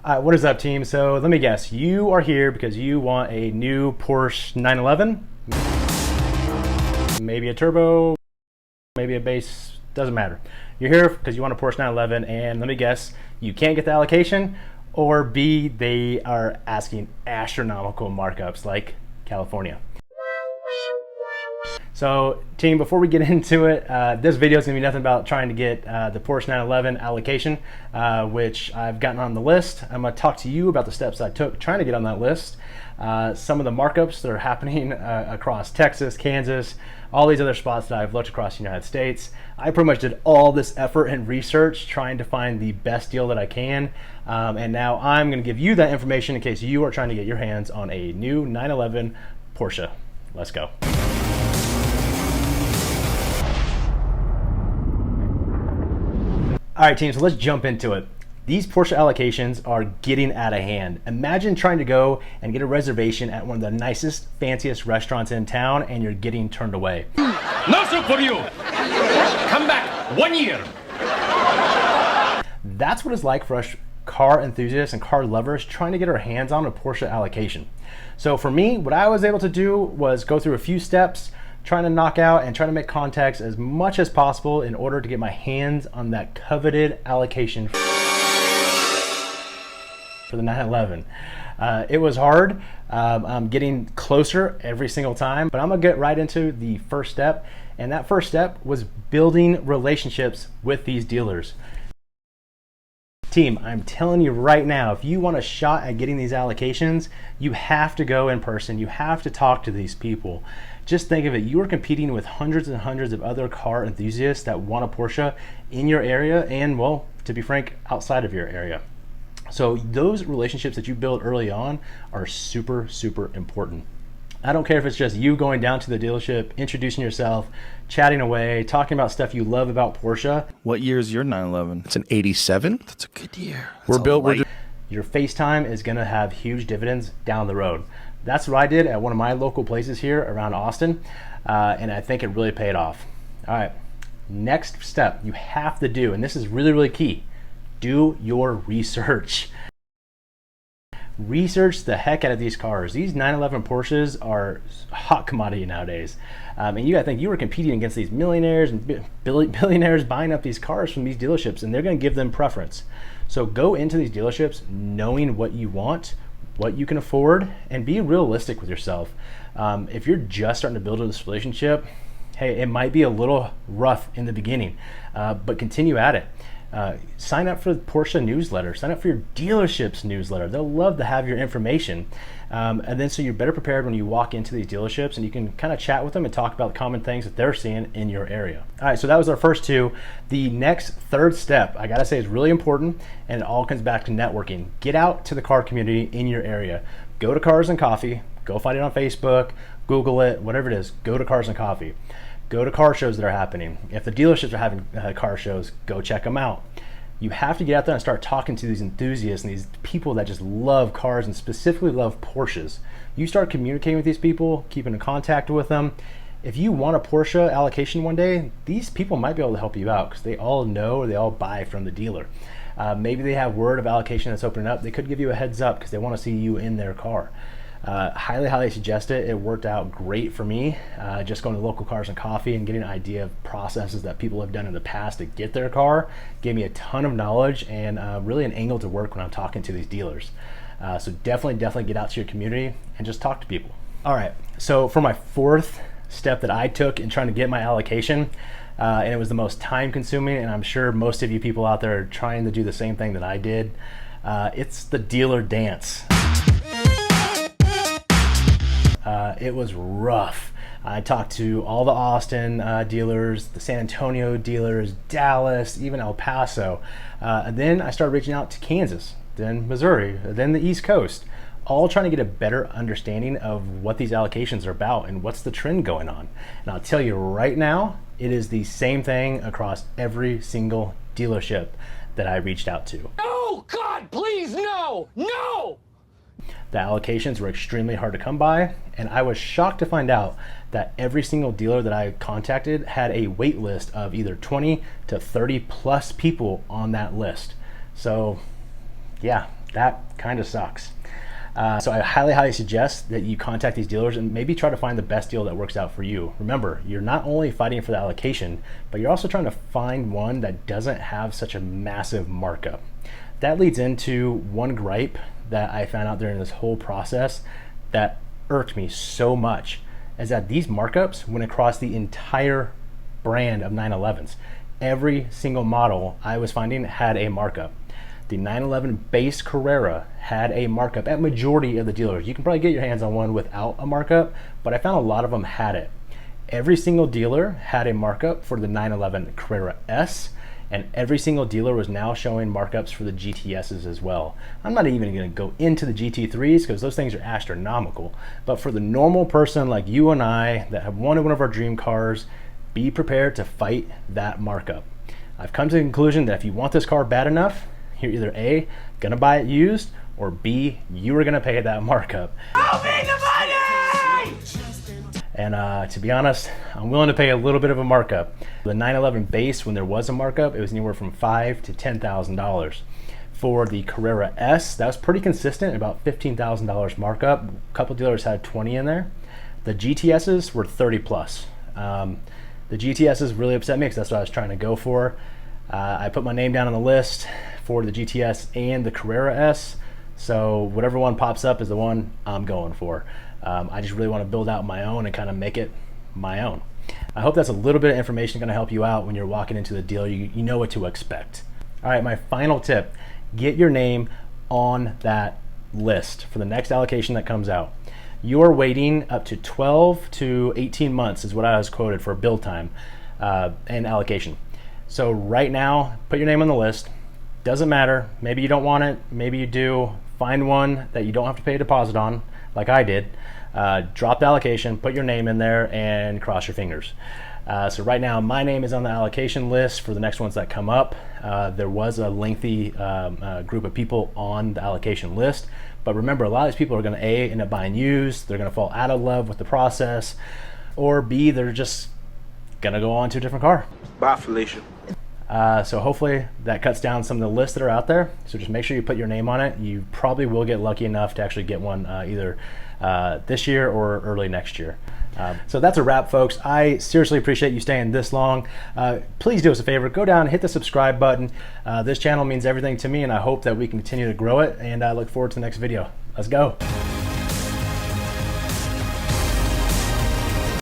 What is up, team? So let me guess, you are here because you want a new Porsche 911, maybe a turbo, maybe a base, doesn't matter. You're here because you want a Porsche 911, and let me guess, you can't get the allocation, or B, they are asking astronomical markups like California. So team, before we get into it, this video is gonna be nothing about trying to get the Porsche 911 allocation, which I've gotten on the list. I'm gonna talk to you about the steps I took trying to get on that list, some of the markups that are happening across Texas, Kansas, all these other spots that I've looked across the United States. I pretty much did all this effort and research trying to find the best deal that I can, and now I'm gonna give you that information in case you are trying to get your hands on a new 911 Porsche. Let's go. All right, team, so let's jump into it. These Porsche allocations are getting out of hand. Imagine trying to go and get a reservation at one of the nicest, fanciest restaurants in town, and you're getting turned away. No soup for you! Come back 1 year! That's what it's like for us car enthusiasts and car lovers trying to get our hands on a Porsche allocation. So for me, what I was able to do was go through a few steps, trying to knock out and trying to make contacts as much as possible in order to get my hands on that coveted allocation for the 911. It was hard. I'm getting closer every single time, but I'm gonna get right into the first step. And that first step was building relationships with these dealers. Team, I'm telling you right now, if you want a shot at getting these allocations, you have to go in person. You have to talk to these people. Just think of it, you are competing with hundreds and hundreds of other car enthusiasts that want a Porsche in your area and, well, to be frank, outside of your area. So those relationships that you build early on are super, super important. I don't care if it's just you going down to the dealership, introducing yourself, chatting away, talking about stuff you love about Porsche. What year is your 911? It's an 87. That's a good year. Your FaceTime is gonna have huge dividends down the road. That's what I did at one of my local places here around Austin, and I think it really paid off. All right, next step you have to do, and this is really, really key, do your research. Research the heck out of these cars. These 911 Porsches are a hot commodity nowadays. And you gotta think, you were competing against these millionaires and billionaires buying up these cars from these dealerships, and they're gonna give them preference. So go into these dealerships knowing what you want, what you can afford, and be realistic with yourself. If you're just starting to build this relationship, hey, it might be a little rough in the beginning, but continue at it. Sign up for the Porsche newsletter, sign up for your dealership's newsletter. They'll love to have your information. And then so you're better prepared when you walk into these dealerships, and you can kind of chat with them and talk about the common things that they're seeing in your area. All right, so that was our first two. The next third step, I gotta say, is really important, and it all comes back to networking. Get out to the car community in your area. Go to Cars and Coffee, go find it on Facebook, Google it, whatever it is, go to Cars and Coffee. Go to car shows that are happening. If the dealerships are having car shows, go check them out. You have to get out there and start talking to these enthusiasts and these people that just love cars and specifically love Porsches. You start communicating with these people, keeping in contact with them. If you want a Porsche allocation one day, these people might be able to help you out because they all know or they all buy from the dealer. Maybe they have word of allocation that's opening up. They could give you a heads up because they want to see you in their car. Highly suggest it. It worked out great for me. Just going to local Cars and Coffee and getting an idea of processes that people have done in the past to get their car gave me a ton of knowledge and really an angle to work when I'm talking to these dealers. So definitely get out to your community and just talk to people. All right, so for my fourth step that I took in trying to get my allocation, and it was the most time consuming, and I'm sure most of you people out there are trying to do the same thing that I did, it's the dealer dance. It was rough. I talked to all the Austin dealers, the San Antonio dealers, Dallas, even El Paso. And then I started reaching out to Kansas, then Missouri, then the East Coast, all trying to get a better understanding of what these allocations are about and what's the trend going on. And I'll tell you right now, it is the same thing across every single dealership that I reached out to. Oh God, please, no! No! The allocations were extremely hard to come by, and I was shocked to find out that every single dealer that I contacted had a wait list of either 20 to 30 plus people on that list. So yeah, That kind of sucks. So I highly suggest that you contact these dealers and maybe try to find the best deal that works out for you. Remember, you're not only fighting for the allocation, but you're also trying to find one that doesn't have such a massive markup. That leads into one gripe that I found out during this whole process that irked me so much, is that these markups went across the entire brand of 911s. Every single model I was finding had a markup. The 911 base Carrera had a markup at majority of the dealers. You can probably get your hands on one without a markup, but I found a lot of them had it. Every single dealer had a markup for the 911 Carrera S, and every single dealer was now showing markups for the GTSs as well. I'm not even going to go into the GT3s because those things are astronomical, but for the normal person like you and I that have wanted one of our dream cars, be prepared to fight that markup. I've come to the conclusion that if you want this car bad enough, you're either A, gonna buy it used, or B, you are gonna pay that markup. I'll pay the money! And to be honest, I'm willing to pay a little bit of a markup. The 911 base, when there was a markup, it was anywhere from $5,000 to $10,000. For the Carrera S, that was pretty consistent, about $15,000 markup. A couple dealers had 20 in there. The GTSs were 30 plus. The GTSs really upset me because that's what I was trying to go for. I put my name down on the list for the GTS and the Carrera S, so whatever one pops up is the one I'm going for. I just really want to build out my own and kind of make it my own. I hope that's a little bit of information going to help you out when you're walking into the deal. You know what to expect. All right, my final tip, get your name on that list for the next allocation that comes out. You're waiting up to 12 to 18 months is what I was quoted for build time and allocation. So right now, put your name on the list. Doesn't matter. Maybe you don't want it. Maybe you do. Find one that you don't have to pay a deposit on, like I did. Drop the allocation, put your name in there, and cross your fingers. So right now, my name is on the allocation list for the next ones that come up. There was a lengthy group of people on the allocation list. But remember, a lot of these people are going to A, end up buying used. They're going to fall out of love with the process. Or B, they're just going to go on to a different car. Bye, Felicia. So hopefully that cuts down some of the lists that are out there. So just make sure you put your name on it. You probably will get lucky enough to actually get one either this year or early next year. So that's a wrap, folks. I seriously appreciate you staying this long. Please do us a favor, go down and hit the subscribe button. This channel means everything to me, and I hope that we can continue to grow it, and I look forward to the next video. Let's go.